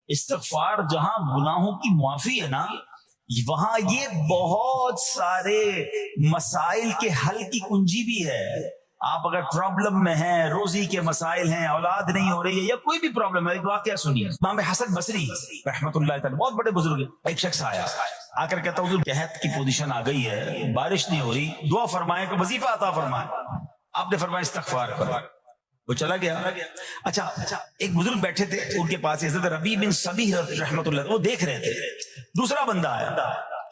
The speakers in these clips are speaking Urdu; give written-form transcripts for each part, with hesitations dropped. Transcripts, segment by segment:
استغفار جہاں گناہوں کی معافی ہے نا، وہاں یہ بہت سارے مسائل کے حل کی کنجی بھی ہے. آپ اگر پرابلم میں ہیں، روزی کے مسائل ہیں، اولاد نہیں ہو رہی ہے، یا کوئی بھی پرابلم ہے، ایک واقعہ سنیے. امام حسن بصری رحمۃ اللہ تعالی بہت بڑے بزرگ ہیں. ایک شخص آیا آ کر کہتا حضور قحط کی پوزیشن آ گئی ہے، بارش نہیں ہو رہی، دعا فرمائیں کہ وظیفہ عطا فرمائیں. آپ نے فرمایا استغفار کرو. وہ چلا گیا. اچھا ایک بزرگ بیٹھے تھے ان کے پاس، حضرت ربیع بن صبیح رحمۃ اللہ، وہ دیکھ رہے تھے. دوسرا بندہ آیا،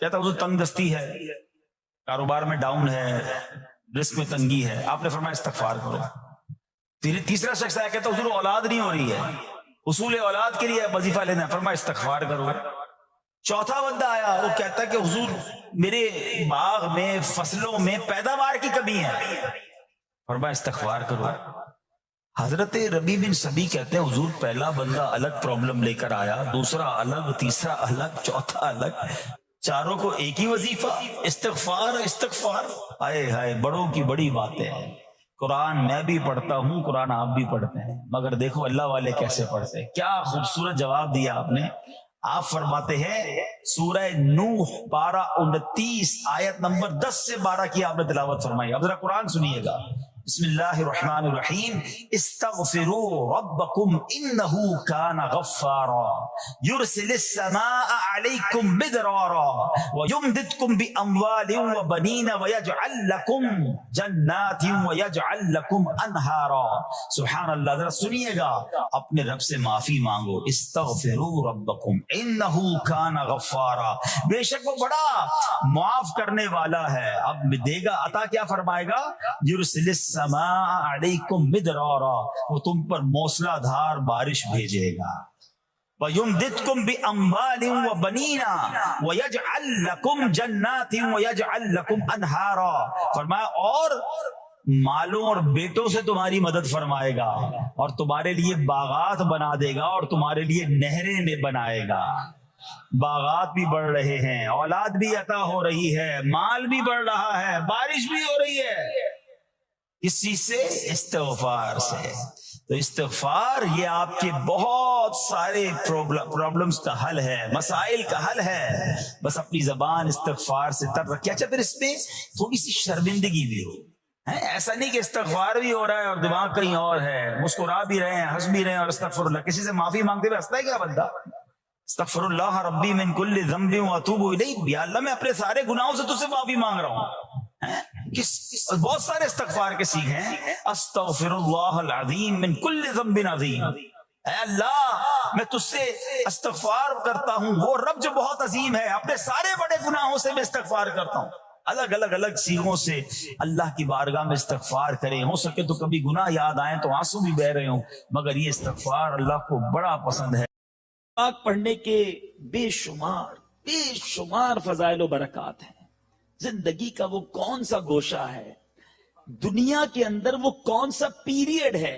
کہتا حضور تنگ دستی ہے، کاروبار میں ڈاؤن ہے، رزق میں تنگی ہے. آپ نے فرمایا استغفار کرو. تیسرا شخص آیا، کہتا حضور اولاد نہیں ہو رہی ہے، حصول اولاد کے لیے وظیفہ لینا ہے. فرمایا استغفار کرو. چوتھا بندہ آیا، وہ کہتا ہے کہ حضور میرے باغ میں فصلوں میں پیداوار کی کمی ہے. فرمایا استغفار کرو. حضرت ربیع بن صبیح کہتے ہیں حضور پہلا بندہ الگ پرابلم لے کر آیا، دوسرا الگ، تیسرا الگ، چوتھا الگ، چاروں کو ایک ہی وظیفہ، استغفار استغفار. آئے ہائے، بڑوں کی بڑی باتیں ہیں. قرآن میں بھی پڑھتا ہوں، قرآن آپ بھی پڑھتے ہیں، مگر دیکھو اللہ والے کیسے پڑھتے ہیں. کیا خوبصورت جواب دیا آپ نے. آپ فرماتے ہیں سورہ نوح پارہ 29 آیت نمبر 10 سے 12 کی آپ نے تلاوت فرمائی. اب ذرا قرآن سنیے گا. بسم اللہ الرحمن الرحیم. استغفروا ربکم انہ کان غفارا یرسل السماء علیکم مدرارا ویمددکم باموال وبنین ویجعل لکم جنات ویجعل لکم انہارا. سبحان اللہ. ذرا سنیے گا، اپنے رب سے معافی مانگو. استغفروا ربکم انہ کان غفارا، بے شک وہ بڑا معاف کرنے والا ہے. اب دے گا عطا، کیا فرمائے گا؟ یرسل السماء علیکم مدرارا، وہ تم پر موسلا دھار بارش بھیجے گا. وَيُمْدِدْكُمْ بِأَمْوَالٍ وَبَنِينَ وَيَجْعَلْ لَكُمْ جَنَّاتٍ وَيَجْعَلْ لَكُمْ أَنْهَارًا. فرمایا اور مالوں اور بیٹوں سے تمہاری مدد فرمائے گا، اور تمہارے لیے باغات بنا دے گا، اور تمہارے لیے نہریں بنائے گا. باغات بھی بڑھ رہے ہیں، اولاد بھی عطا ہو رہی ہے، مال بھی بڑھ رہا ہے، بارش بھی ہو رہی ہے. اس چیز سے استغفار سے. تو استغفار یہ آپ کے بہت سارے پرابلمز کا حل ہے، مسائل کا حل ہے. بس اپنی زبان استغفار سے تر رکھیں. اچھا پھر اس میں تھوڑی سی شرمندگی بھی ہو. ایسا نہیں کہ استغفار بھی ہو رہا ہے اور دماغ کہیں اور ہے، مسکرا بھی رہے ہیں، ہنس بھی رہے ہیں، اور استغفر اللہ. کسی سے معافی مانگتے ہوئے ہنستا ہے کیا بندہ؟ استغفر اللہ ربی من کل ذنب واتوب الیہ. یا اللہ میں اپنے سارے گناہوں سے تجھ سے معافی مانگ رہا ہوں. بہت سارے استغفار کے سیکھ ہیں. استغفر اللہ العظیم من کل ذنب عظیم. اے اللہ میں تجھ سے استغفار کرتا ہوں، وہ رب جو بہت عظیم ہے، اپنے سارے بڑے گناہوں سے میں استغفار کرتا ہوں. الگ سیغوں سے اللہ کی بارگاہ میں استغفار کریں. ہو سکے تو کبھی گناہ یاد آئیں تو آنسو بھی بہ رہے ہوں، مگر یہ استغفار اللہ کو بڑا پسند ہے. پاک پڑھنے کے بے شمار فضائل و برکات ہیں. زندگی کا وہ کون سا گوشہ ہے، دنیا کے اندر وہ کون سا پیریڈ ہے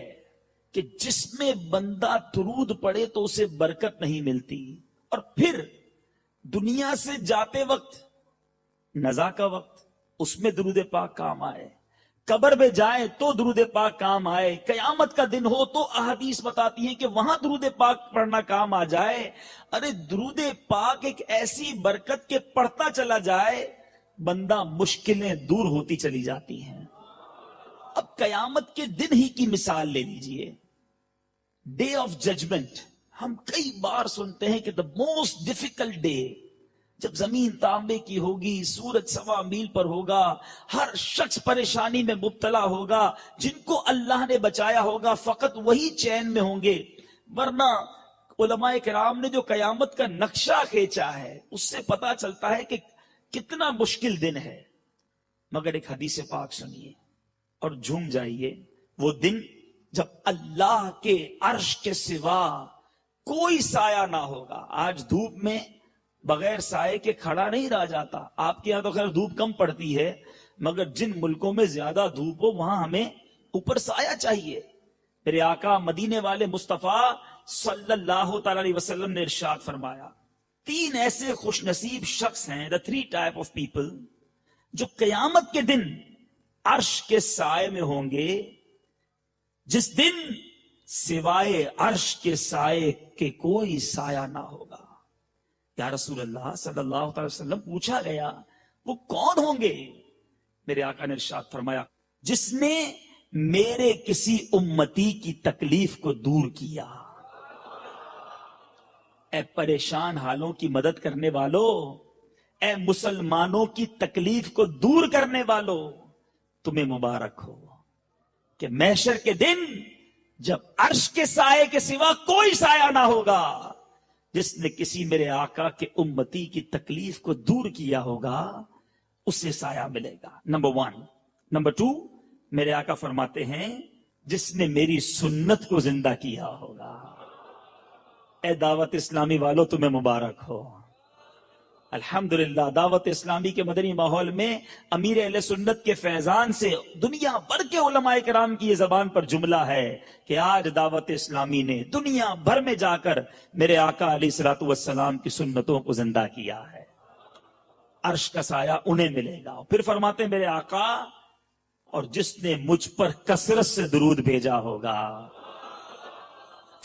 کہ جس میں بندہ درود پڑھے تو اسے برکت نہیں ملتی. اور پھر دنیا سے جاتے وقت، نزا کا وقت، اس میں درود پاک کام آئے. قبر میں جائے تو درود پاک کام آئے. قیامت کا دن ہو تو احادیث بتاتی ہیں کہ وہاں درود پاک پڑھنا کام آ جائے. ارے درود پاک ایک ایسی برکت کے پڑھتا چلا جائے بندہ مشکلیں دور ہوتی چلی جاتی ہیں. اب قیامت کے دن ہی کی مثال لے لیجئے. ڈے آف ججمنٹ ہم کئی بار سنتے ہیں کہ دا موسٹ ڈیفیکلٹ ڈے، جب زمین تانبے کی ہوگی، سورج 1.25 میل پر ہوگا، ہر شخص پریشانی میں مبتلا ہوگا. جن کو اللہ نے بچایا ہوگا فقط وہی چین میں ہوں گے. ورنہ علماء کرام نے جو قیامت کا نقشہ کھینچا ہے اس سے پتا چلتا ہے کہ کتنا مشکل دن ہے. مگر ایک حدیث پاک سنیے اور جھوم جائیے. وہ دن جب اللہ کے عرش کے سوا کوئی سایہ نہ ہوگا. آج دھوپ میں بغیر سائے کے کھڑا نہیں رہ جاتا. آپ کے یہاں تو خیر دھوپ کم پڑتی ہے، مگر جن ملکوں میں زیادہ دھوپ ہو وہاں ہمیں اوپر سایہ چاہیے. میرے آقا مدینے والے مصطفیٰ صلی اللہ تعالی علیہ وسلم نے ارشاد فرمایا 3 ایسے خوش نصیب شخص ہیں، the 3 type of people، جو قیامت کے دن عرش کے سائے میں ہوں گے. جس دن سوائے عرش کے سائے کے کوئی سایہ نہ ہوگا. یا رسول اللہ صلی اللہ علیہ وسلم پوچھا گیا وہ کون ہوں گے؟ میرے آقا نے ارشاد فرمایا جس نے میرے کسی امتی کی تکلیف کو دور کیا. اے پریشان حالوں کی مدد کرنے والوں، اے مسلمانوں کی تکلیف کو دور کرنے والوں، تمہیں مبارک ہو کہ محشر کے دن جب عرش کے سائے کے سوا کوئی سایہ نہ ہوگا، جس نے کسی میرے آقا کے امتی کی تکلیف کو دور کیا ہوگا اسے سایہ ملے گا. نمبر 1. نمبر 2، میرے آقا فرماتے ہیں جس نے میری سنت کو زندہ کیا ہوگا. اے دعوت اسلامی والوں تمہیں مبارک ہو. الحمدللہ دعوت اسلامی کے مدنی ماحول میں امیر اہل سنت کے فیضان سے دنیا بھر کے علماء کرام کی یہ زبان پر جملہ ہے کہ آج دعوت اسلامی نے دنیا بھر میں جا کر میرے آقا علیہ الصلوۃ والسلام کی سنتوں کو زندہ کیا ہے. عرش کا سایہ انہیں ملے گا. پھر فرماتے ہیں میرے آقا اور جس نے مجھ پر کثرت سے درود بھیجا ہوگا.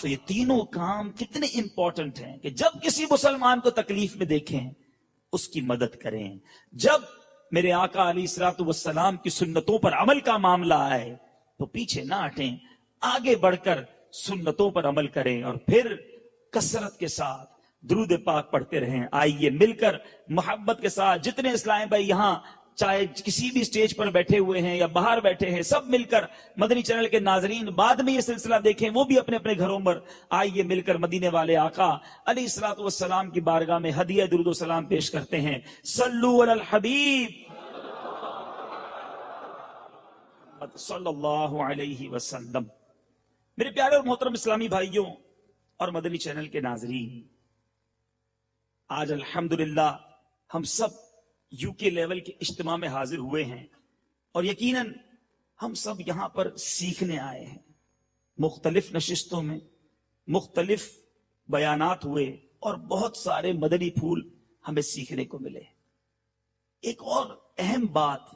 تو یہ تینوں کام کتنے امپورٹنٹ ہیں کہ جب کسی مسلمان کو تکلیف میں دیکھیں اس کی مدد کریں. جب میرے آقا علیہ الصلوۃ والسلام کی سنتوں پر عمل کا معاملہ آئے تو پیچھے نہ ہٹیں، آگے بڑھ کر سنتوں پر عمل کریں اور پھر کثرت کے ساتھ درود پاک پڑھتے رہیں. آئیے مل کر محبت کے ساتھ جتنے اسلام بھائی یہاں چاہے کسی بھی سٹیج پر بیٹھے ہوئے ہیں یا باہر بیٹھے ہیں، سب مل کر مدنی چینل کے ناظرین بعد میں یہ سلسلہ دیکھیں وہ بھی اپنے اپنے گھروں پر آئیے مل کر مدینے والے آقا علیہ الصلوۃ والسلام کی بارگاہ میں ہدیہ درود و سلام پیش کرتے ہیں. صلو علی الحبیب صلی اللہ علیہ وسلم. میرے پیارے اور محترم اسلامی بھائیوں اور مدنی چینل کے ناظرین، آج الحمدللہ ہم سب یو کے لیول کے اجتماع میں حاضر ہوئے ہیں اور یقیناً ہم سب یہاں پر سیکھنے آئے ہیں. مختلف نشستوں میں مختلف بیانات ہوئے اور بہت سارے مدنی پھول ہمیں سیکھنے کو ملے. ایک اور اہم بات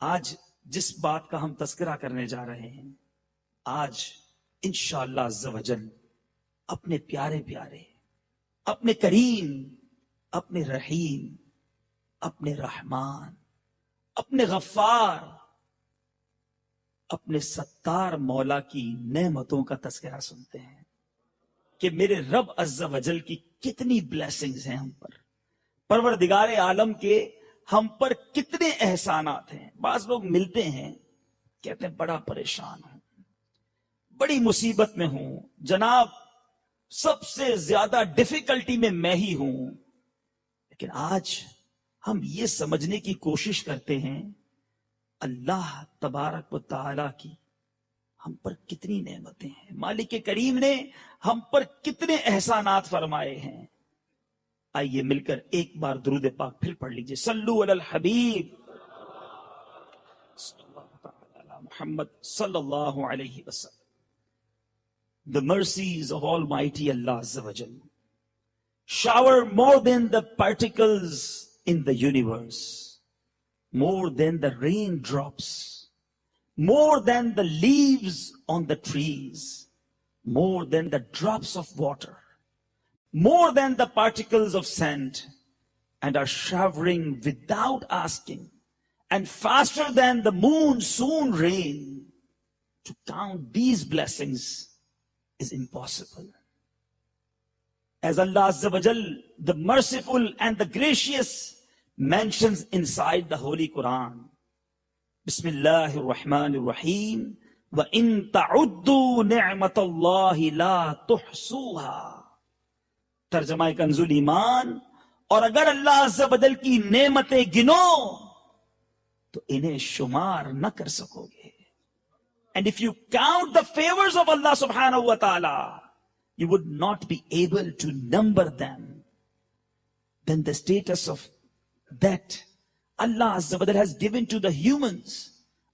آج جس بات کا ہم تذکرہ کرنے جا رہے ہیں، آج انشاءاللہ عز و جل اپنے پیارے پیارے، اپنے کریم، اپنے رحیم، اپنے رحمان، اپنے غفار، اپنے ستار مولا کی نعمتوں کا تذکرہ سنتے ہیں کہ میرے رب عز و جل کی کتنی بلیسنگز ہیں ہم پر، پروردگار عالم کے ہم پر کتنے احسانات ہیں. بعض لوگ ملتے ہیں کہتے ہیں بڑا پریشان ہوں، بڑی مصیبت میں ہوں جناب، سب سے زیادہ ڈیفیکلٹی میں ہی ہوں. لیکن آج ہم یہ سمجھنے کی کوشش کرتے ہیں اللہ تبارک و تعالی کی ہم پر کتنی نعمتیں ہیں، مالک کریم نے ہم پر کتنے احسانات فرمائے ہیں. آئیے مل کر ایک بار درود پاک پھر پڑھ لیجئے. صلو علی الحبیب صلی اللہ علی محمد صلی اللہ علیہ وسلم. The mercies of Almighty Allah Azza wa Jal shower more than the particles in the universe, more than the raindrops, more than the leaves on the trees, more than the drops of water, more than the particles of sand, and are showering without asking, and faster than the monsoon rain. To count these blessings is impossible. As Allah Azza wa Jal, the merciful and the gracious, mentions inside the Holy Quran, Bismillahir Rahmanir Rahim, wa in ta'uddu ni'matallahi la tuhsuha. ترجمہ کنزُل ایمان، اور اگر اللہ عز و جل کی نعمتیں گنو تو انہیں شمار نہ کر سکو گے. And if you count the favors of Allah subhanahu wa ta'ala, you would not be able to number them. Then the status of that Allah Azza wa Jal has given to the humans,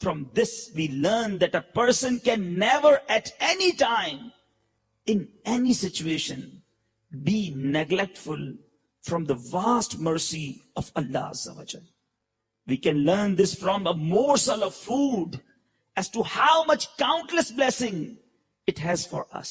From this we learn that a person can never at any time, in any situation, be neglectful from the vast mercy of Allah Azza wa Jal. We can learn this from a morsel of food as to how much countless blessing it has for us.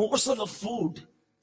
morsel of food.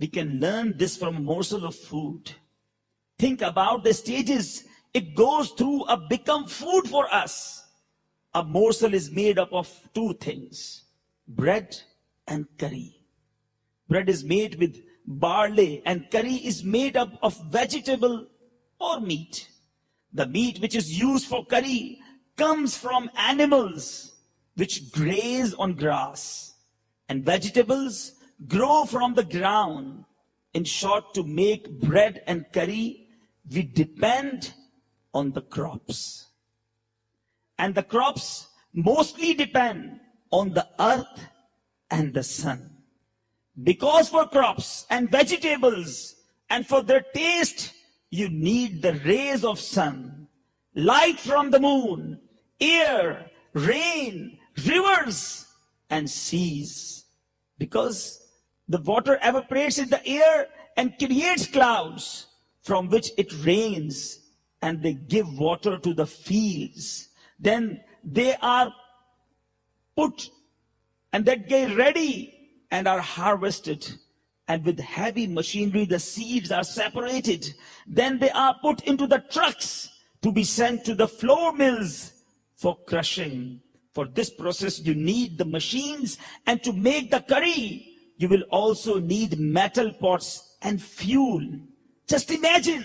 we can learn this from a morsel of food. Think about the stages it goes through to become food for us. A morsel is made up of two things, bread and curry. Bread is made with barley and curry is made up of vegetable or meat. The meat which is used for curry comes from animals which graze on grass, and vegetables grow from the ground. In short, to make bread and curry, we depend on the crops. And the crops mostly depend on the earth and the sun. Because for crops and vegetables and for their taste, you need the rays of sun, light from the moon, air, rain, rivers, and seas. Because the water evaporates in the air and creates clouds from which it rains, and they give water to the fields. Then they are put and that get ready and are harvested. And with heavy machinery, the seeds are separated. Then they are put into the trucks to be sent to the flour mills for crushing. For this process, you need the machines, and to make the curry, you will also need metal pots and fuel. Just imagine,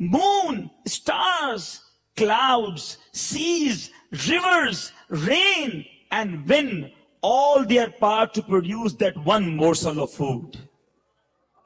moon, stars, clouds, seas, rivers, rain, and wind, all their part to produce that one morsel of food.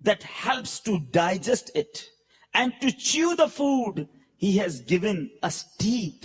that helps to digest it, and to chew the food he has given us teeth.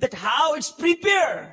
that how it's prepared,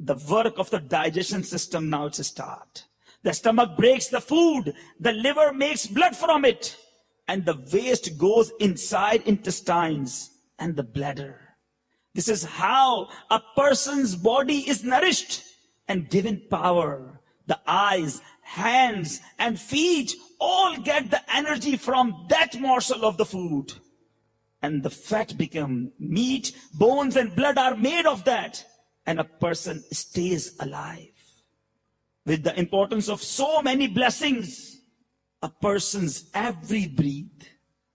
the work of the digestion system now it's a start. The stomach breaks the food, the liver makes blood from it, and the waste goes inside intestines and the bladder. This is how a person's body is nourished and given power. The eyes, hands, and feet all get the energy from that morsel of the food. And the fat become meat, bones and blood are made of that. And a person stays alive. with the importance of so many blessings, a person's every breath.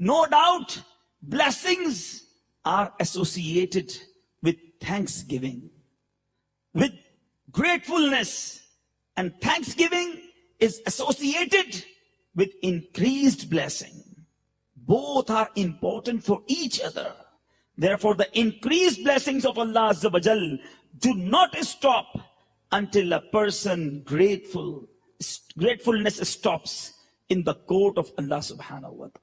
no doubt blessings are associated with thanksgiving, with gratefulness, and thanksgiving is associated with increased blessing. Both are important for each other. Therefore, the increased blessings of Allah Azza wa Jal do not stop until a person gratefulness stops in the court of Allah subhanahu wa ta'ala.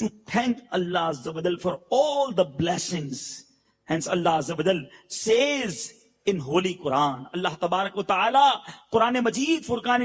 to thank Allah Azza wa Jal for all the blessings. Hence Allah Azza wa Jal says in Holy Quran, Allah Tabarak wa Ta'ala Quran Majid Furqan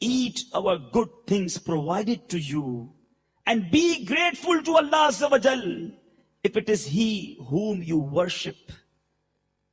eat our good things provided to you and be grateful to Allah Azza wa Jal if it is He whom you worship.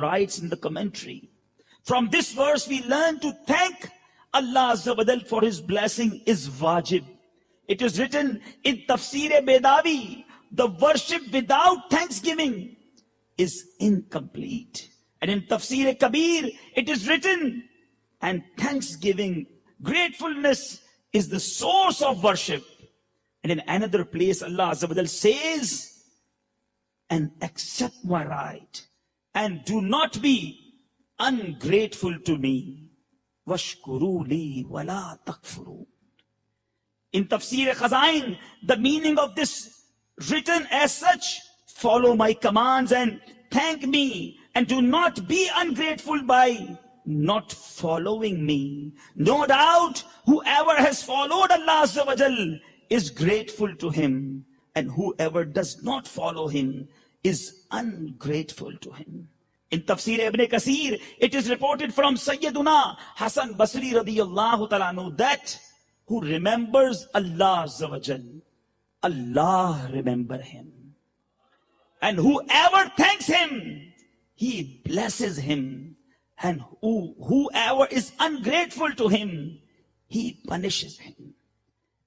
writes in the commentary, from this verse we learn to thank Allah Azza wa Jal for His blessing is wajib. It is written in Tafsir Bedawi, the worship without thanksgiving is incomplete. And in Tafsir Kabir it is written, and thanksgiving, gratefulness is the source of worship. And in another place Allah Azza wa Jal says, and accept my right and do not be ungrateful to me. Washkuru li wala takfuru. In Tafsir Khazain, the meaning of this written as such, follow my commands and thank me, and do not be ungrateful by not following me. No doubt whoever has followed Allah Azza wa Jal is grateful to Him, and whoever does not follow Him is ungrateful to Him. In Tafsir Ibn Kasir, it is reported from Sayyiduna Hasan Basri radiyallahu ta'ala anhu that who remembers Allah Azza wa Jal, Allah remember him. And whoever thanks Him, He blesses him. And whoever is ungrateful to Him, He punishes him.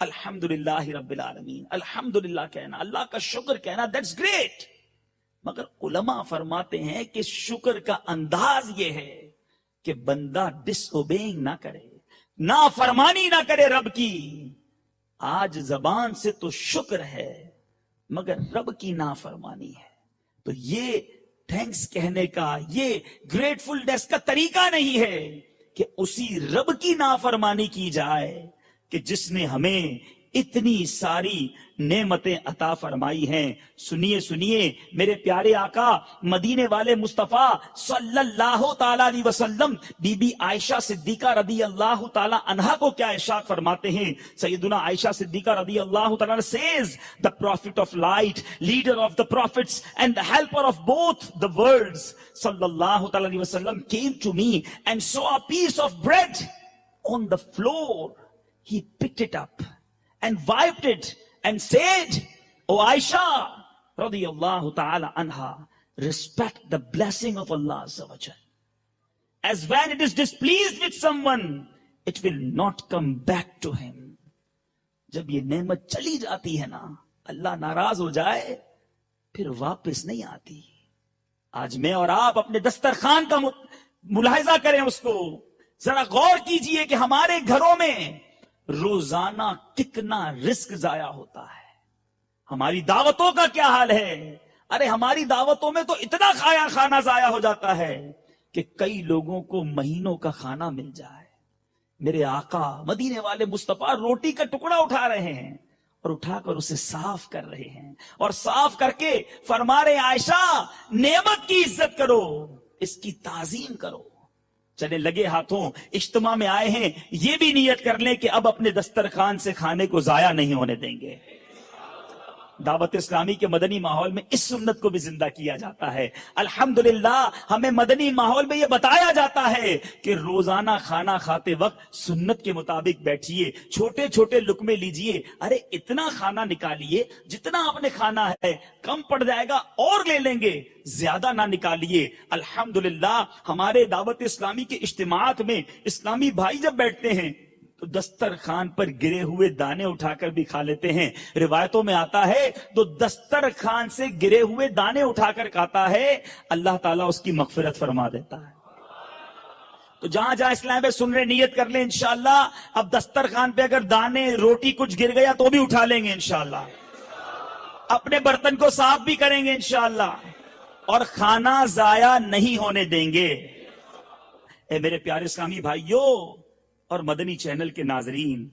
الحمدللہ رب العالمین، الحمدللہ کہنا، اللہ کا شکر کہنا، دیٹس گریٹ. مگر علماء فرماتے ہیں کہ شکر کا انداز یہ ہے کہ بندہ ڈس اوبینگ نہ کرے، نافرمانی نہ کرے رب کی. آج زبان سے تو شکر ہے مگر رب کی نافرمانی ہے. تو یہ تھینکس کہنے کا، یہ گریٹفلنس کا طریقہ نہیں ہے کہ اسی رب کی نافرمانی کی جائے کہ جس نے ہمیں اتنی ساری نعمتیں عطا فرمائی ہیں. سنیے سنیے میرے پیارے آقا مدینے والے مصطفیٰ صلی اللہ تعالی علیہ وسلم بی بی عائشہ صدیقہ رضی اللہ تعالی عنہا کو کیا ارشاد فرماتے ہیں. سیدنا عائشہ صدیقہ رضی اللہ تعالی عنہ says, the prophet of light, leader of the prophets and the helper of both the worlds, sallallahu ta'ala alayhi wasallam, came to me and saw a piece of bread on the floor. He picked it up and wiped it and said, O Aisha radiyallahu ta'ala anha, respect the blessing of Allah azza wa jal. As when it is displeased with someone, it will not come back to him. جب یہ نعمت چلی جاتی ہے نا، اللہ ناراض ہو جائے پھر واپس نہیں آتی. آج میں اور آپ اپنے دسترخوان کا ملاحظہ کریں، اس کو ذرا غور کیجئے کہ ہمارے گھروں میں روزانہ کتنا رزق ضائع ہوتا ہے. ہماری دعوتوں کا کیا حال ہے؟ ارے ہماری دعوتوں میں تو اتنا کھانا ضائع ہو جاتا ہے کہ کئی لوگوں کو مہینوں کا کھانا مل جائے. میرے آقا مدینے والے مصطفیٰ روٹی کا ٹکڑا اٹھا رہے ہیں اور اٹھا کر اسے صاف کر رہے ہیں، اور صاف کر کے فرما رہے عائشہ نعمت کی عزت کرو، اس کی تعظیم کرو. چلے لگے ہاتھوں اجتماع میں آئے ہیں، یہ بھی نیت کر لیں کہ اب اپنے دسترخوان سے کھانے کو ضائع نہیں ہونے دیں گے. دعوت اسلامی کے مدنی ماحول میں اس سنت کو بھی زندہ کیا جاتا ہے. الحمدللہ ہمیں مدنی ماحول میں یہ بتایا جاتا ہے کہ روزانہ کھانا کھاتے وقت سنت کے مطابق بیٹھیے، چھوٹے چھوٹے لقمے لیجئے. ارے اتنا کھانا نکالیے جتنا آپ نے کھانا ہے، کم پڑ جائے گا اور لے لیں گے، زیادہ نہ نکالیے. الحمدللہ ہمارے دعوت اسلامی کے اجتماعات میں اسلامی بھائی جب بیٹھتے ہیں تو دسترخوان پر گرے ہوئے دانے اٹھا کر بھی کھا لیتے ہیں. روایتوں میں آتا ہے تو دسترخوان سے گرے ہوئے دانے اٹھا کر کھاتا ہے، اللہ تعالیٰ اس کی مغفرت فرما دیتا ہے. تو جہاں جہاں اسلام پہ سن رہے نیت کر لیں انشاءاللہ اب دسترخوان پہ اگر دانے روٹی کچھ گر گیا تو بھی اٹھا لیں گے انشاءاللہ، اپنے برتن کو صاف بھی کریں گے انشاءاللہ، اور کھانا ضائع نہیں ہونے دیں گے. اے میرے پیارے اسلامی بھائیوں اور مدنی چینل کے ناظرین،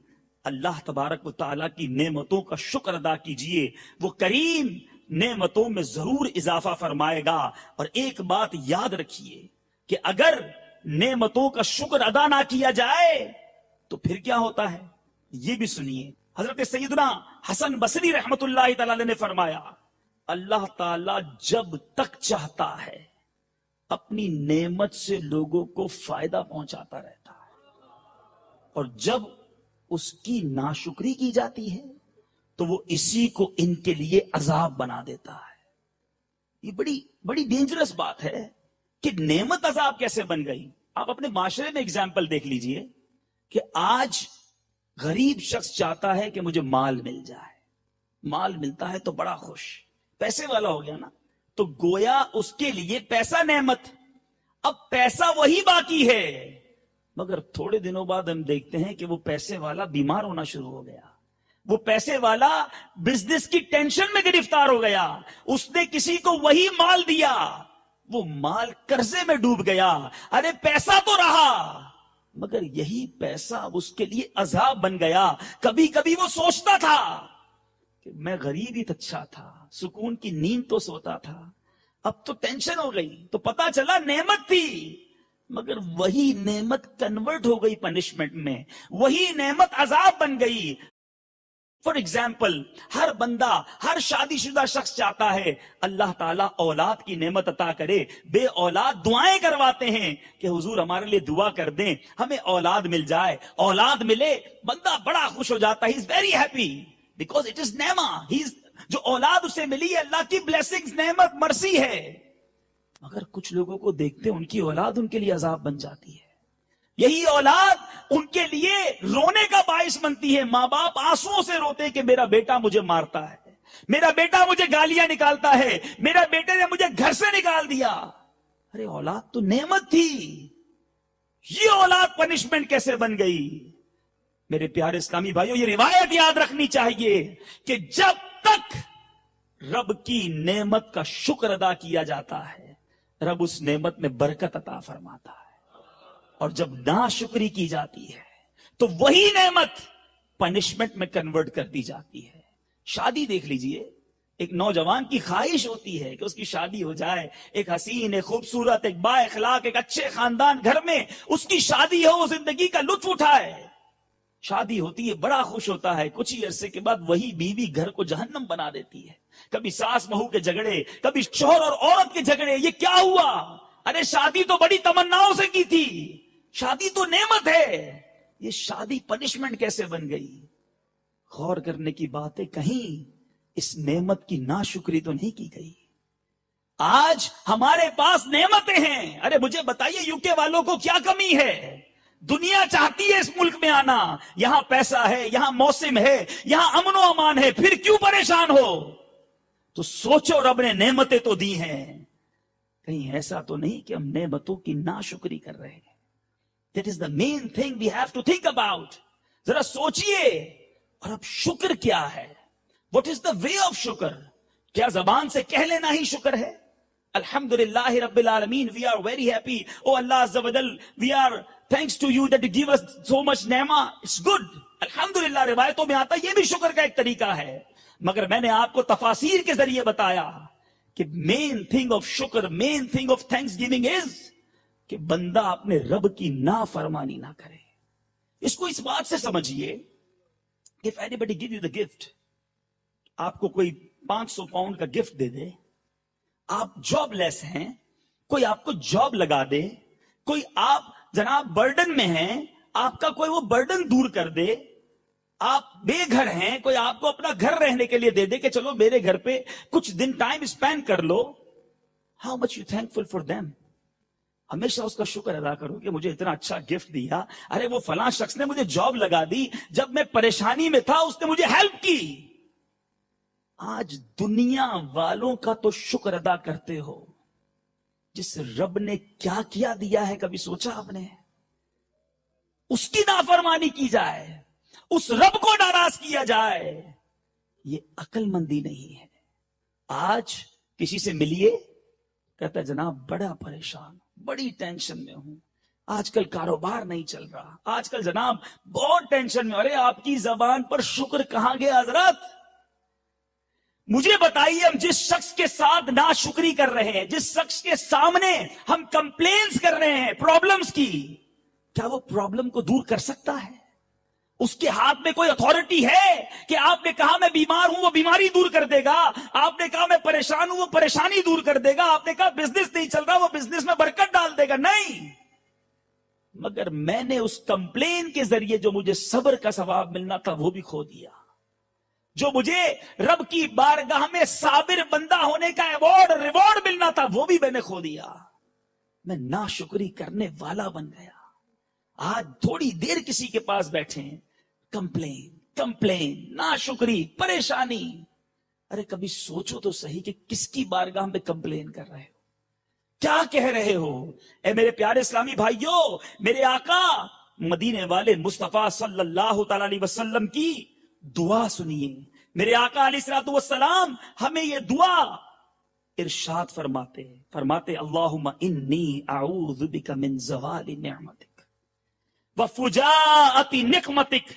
اللہ تبارک و تعالیٰ کی نعمتوں کا شکر ادا کیجئے. وہ کریم نعمتوں میں ضرور اضافہ فرمائے گا. اور ایک بات یاد رکھیے کہ اگر نعمتوں کا شکر ادا نہ کیا جائے تو پھر کیا ہوتا ہے، یہ بھی سنیے. حضرت سیدنا حسن بصری رحمت اللہ تعالی نے فرمایا، اللہ تعالیٰ جب تک چاہتا ہے اپنی نعمت سے لوگوں کو فائدہ پہنچاتا رہتا ہے، اور جب اس کی ناشکری کی جاتی ہے تو وہ اسی کو ان کے لیے عذاب بنا دیتا ہے. یہ بڑی ڈینجرس بات ہے کہ نعمت عذاب کیسے بن گئی. آپ اپنے معاشرے میں اگزامپل دیکھ لیجئے کہ آج غریب شخص چاہتا ہے کہ مجھے مال مل جائے، مال ملتا ہے تو بڑا خوش، پیسے والا ہو گیا نا، تو گویا اس کے لیے پیسہ نعمت. اب پیسہ وہی باقی ہے، مگر تھوڑے دنوں بعد ہم دیکھتے ہیں کہ وہ پیسے والا بیمار ہونا شروع ہو گیا، وہ پیسے والا بزنس کی ٹینشن میں گرفتار ہو گیا، اس نے کسی کو وہی مال دیا، وہ مال قرضے میں ڈوب گیا. ارے پیسہ تو رہا مگر یہی پیسہ اس کے لیے عذاب بن گیا. کبھی کبھی وہ سوچتا تھا کہ میں غریب ہی اچھا تھا، سکون کی نیند تو سوتا تھا، اب تو ٹینشن ہو گئی، تو پتا چلا نعمت تھی مگر وہی نعمت کنورٹ ہو گئی پنشمنٹ میں، وہی نعمت عذاب بن گئی. فار ایگزامپل ہر بندہ، ہر شادی شدہ شخص چاہتا ہے اللہ تعالیٰ اولاد کی نعمت عطا کرے. بے اولاد دعائیں کرواتے ہیں کہ حضور ہمارے لیے دعا کر دیں ہمیں اولاد مل جائے. اولاد ملے بندہ بڑا خوش ہو جاتا ہے، he is very happy because it is نعمہ. جو اولاد اسے ملی ہے اللہ کی بلیسنگز، نعمت، مرسی ہے. مگر کچھ لوگوں کو دیکھتے ان کی اولاد ان کے لیے عذاب بن جاتی ہے. یہی اولاد ان کے لیے رونے کا باعث بنتی ہے. ماں باپ آنسوؤں سے روتے کہ میرا بیٹا مجھے مارتا ہے, میرا بیٹا مجھے گالیاں نکالتا ہے, میرا بیٹے نے مجھے گھر سے نکال دیا. ارے اولاد تو نعمت تھی, یہ اولاد پنشمنٹ کیسے بن گئی؟ میرے پیارے اسلامی بھائیوں, یہ روایت یاد رکھنی چاہیے کہ جب تک رب کی نعمت کا شکر ادا کیا جاتا ہے, رب اس نعمت میں برکت عطا فرماتا ہے, اور جب ناشکری کی جاتی ہے تو وہی نعمت پنشمنٹ میں کنورٹ کر دی جاتی ہے. شادی دیکھ لیجئے, ایک نوجوان کی خواہش ہوتی ہے کہ اس کی شادی ہو جائے, ایک حسین, ایک خوبصورت, ایک با اخلاق, ایک اچھے خاندان گھر میں اس کی شادی ہو, زندگی کا لطف اٹھائے. شادی ہوتی ہے, بڑا خوش ہوتا ہے, کچھ ہی عرصے کے بعد وہی بیوی گھر کو جہنم بنا دیتی ہے. کبھی ساس بہو کے جھگڑے, کبھی شوہر اور عورت کے جھگڑے. یہ کیا ہوا؟ ارے شادی تو بڑی تمناؤں سے کی تھی, شادی تو نعمت ہے, یہ شادی پنشمنٹ کیسے بن گئی؟ غور کرنے کی بات ہے, کہیں اس نعمت کی ناشکری تو نہیں کی گئی. آج ہمارے پاس نعمتیں ہیں. ارے مجھے بتائیے, یو کے والوں کو کیا کمی ہے؟ دنیا چاہتی ہے اس ملک میں آنا, یہاں پیسہ ہے, یہاں موسم ہے, یہاں امن و امان ہے, پھر کیوں پریشان ہو؟ تو سوچو, رب نے نعمتیں تو دی ہیں, کہیں ایسا تو نہیں کہ ہم نعمتوں کی ناشکری کر رہے ہیں. That is the main thing we have to think about. ذرا سوچئے. اور اب شکر کیا ہے؟ What is the way of شکر؟ کیا زبان سے کہہ لینا ہی شکر ہے؟ الحمدللہ رب العالمین, we are very happy. Oh Allah Azza wa Jal, we are thanks to you that you give us so much نعمہ. It's good. الحمدللہ روایتوں میں آتا, یہ بھی شکر کا ایک طریقہ ہے. مگر میں نے آپ کو تفاسیر کے ذریعے بتایا کہ مین تھنگ آف شکر, main thing of thanksgiving is کہ بندہ اپنے رب کی نافرمانی نہ کرے. اس کو اس بات سے سمجھیے کہ if anybody give you the gift, آپ کو کوئی 500 پاؤنڈ کا گفٹ دے دے, آپ جاب لیس ہیں, کوئی آپ کو جاب لگا دے, کوئی آپ جناب برڈن میں ہیں, آپ کا کوئی وہ برڈن دور کر دے, آپ بے گھر ہیں, کوئی آپ کو اپنا گھر رہنے کے لیے دے دے کہ چلو میرے گھر پہ کچھ دن ٹائم اسپینڈ کر لو, how much you thankful for them. ہمیشہ اس کا شکر ادا کرو کہ مجھے اتنا اچھا گفٹ دیا. ارے وہ فلاں شخص نے مجھے جاب لگا دی, جب میں پریشانی میں تھا اس نے مجھے ہیلپ کی. آج دنیا والوں کا تو شکر ادا کرتے ہو, جس رب نے کیا کیا دیا ہے کبھی سوچا آپ نے؟ اس کی نافرمانی کی جائے, اس رب کو ناراض کیا جائے, یہ عقل مندی نہیں ہے. آج کسی سے ملیے, کہتا ہے جناب بڑا پریشان, بڑی ٹینشن میں ہوں, آج کل کاروبار نہیں چل رہا, آج کل جناب بہت ٹینشن میں. ارے آپ کی زبان پر شکر کہاں گیا حضرت؟ مجھے بتائیے, ہم جس شخص کے ساتھ ناشکری کر رہے ہیں, جس شخص کے سامنے ہم کمپلینز کر رہے ہیں پرابلمز کی, کیا وہ پرابلم کو دور کر سکتا ہے؟ اس کے ہاتھ میں کوئی اتھارٹی ہے کہ آپ نے کہا میں بیمار ہوں وہ بیماری دور کر دے گا, آپ نے کہا میں پریشان ہوں وہ پریشانی دور کر دے گا, آپ نے کہا بزنس نہیں چل رہا وہ بزنس میں برکت ڈال دے گا؟ نہیں. مگر میں نے اس کمپلین کے ذریعے جو مجھے صبر کا ثواب ملنا تھا وہ بھی کھو دیا, جو مجھے رب کی بارگاہ میں صابر بندہ ہونے کا ایوارڈ ریوارڈ ملنا تھا وہ بھی میں نے کھو دیا. میں ناشکری کرنے والا بن گیا. آج تھوڑی دیر کسی کے پاس بیٹھے, کمپلین, ناشکری, پریشانی. ارے کبھی سوچو تو صحیح کہ کس کی بارگاہ میں کمپلین کر رہے ہو, کیا کہہ رہے ہو؟ اے میرے پیارے اسلامی بھائیوں, میرے آقا مدینے والے مصطفیٰ صلی اللہ تعالی علیہ وسلم کی دعا سنیے. میرے آقا علیہ الصلوۃ والسلام ہمیں یہ دعا ارشاد فرماتے اللہم انی اعوذ بک من زوال نعمتک وفجاءۃ نقمتک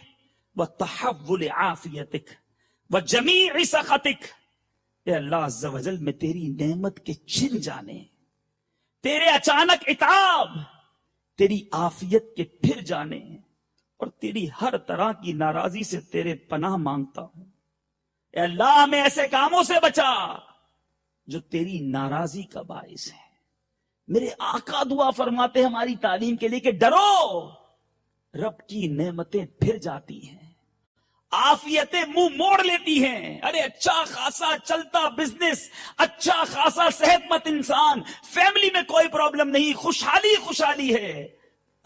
وتحول عافیتک وجمیع سخطک. اے اللہ عز و جل, میں تیری نعمت کے چھن جانے, تیرے اچانک عتاب, تیری عافیت کے پھر جانے اور تیری ہر طرح کی ناراضی سے تیرے پناہ مانگتا ہوں. اے اللہ ہمیں ایسے کاموں سے بچا جو تیری ناراضی کا باعث ہے. میرے آقا دعا فرماتے ہماری تعلیم کے لیے کہ ڈرو, رب کی نعمتیں پھر جاتی ہیں, عافیتیں منہ موڑ لیتی ہیں. ارے اچھا خاصا چلتا بزنس, اچھا خاصا صحت مند انسان, فیملی میں کوئی پرابلم نہیں, خوشحالی ہے,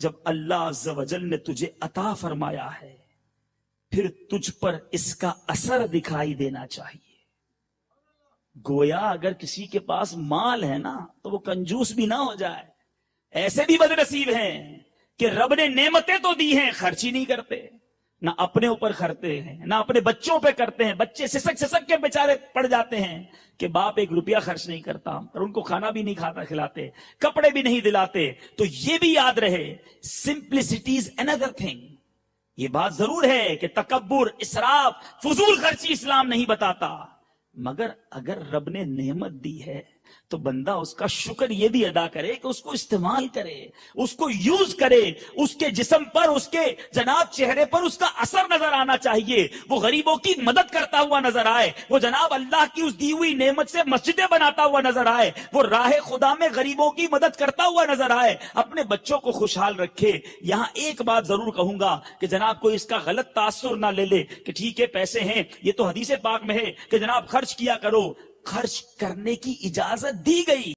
جب اللہ عز و جل نے تجھے عطا فرمایا ہے پھر تجھ پر اس کا اثر دکھائی دینا چاہیے. گویا اگر کسی کے پاس مال ہے نا تو وہ کنجوس بھی نہ ہو جائے. ایسے بھی بد نصیب ہیں کہ رب نے نعمتیں تو دی ہیں خرچ ہی نہیں کرتے, نہ اپنے اوپر کرتے ہیں نہ اپنے بچوں پہ کرتے ہیں. بچے سسک کے بیچارے پڑ جاتے ہیں کہ باپ 1 روپیہ خرچ نہیں کرتا اور ان کو کھانا بھی نہیں کھلاتے, کپڑے بھی نہیں دلاتے. تو یہ بھی یاد رہے, سمپلسٹی از another thing. یہ بات ضرور ہے کہ تکبر, اسراف, فضول خرچی اسلام نہیں بتاتا, مگر اگر رب نے نعمت دی ہے تو بندہ اس کا شکر یہ بھی ادا کرے کہ اس کو استعمال کرے, اس کو یوز کرے. اس کے جسم پر, اس کے جناب چہرے پر اس کا اثر نظر آنا چاہیے. وہ غریبوں کی مدد کرتا ہوا نظر آئے, وہ جناب اللہ کی اس دی ہوئی نعمت سے مسجدیں بناتا ہوا نظر آئے, وہ راہ خدا میں غریبوں کی مدد کرتا ہوا نظر آئے. اپنے بچوں کو خوشحال رکھے. یہاں ایک بات ضرور کہوں گا کہ جناب کوئی اس کا غلط تاثر نہ لے لے کہ ٹھیک ہے پیسے ہیں, یہ تو حدیث پاک میں ہے کہ جناب خرچ کیا کرو. خرچ کرنے کی اجازت دی گئی.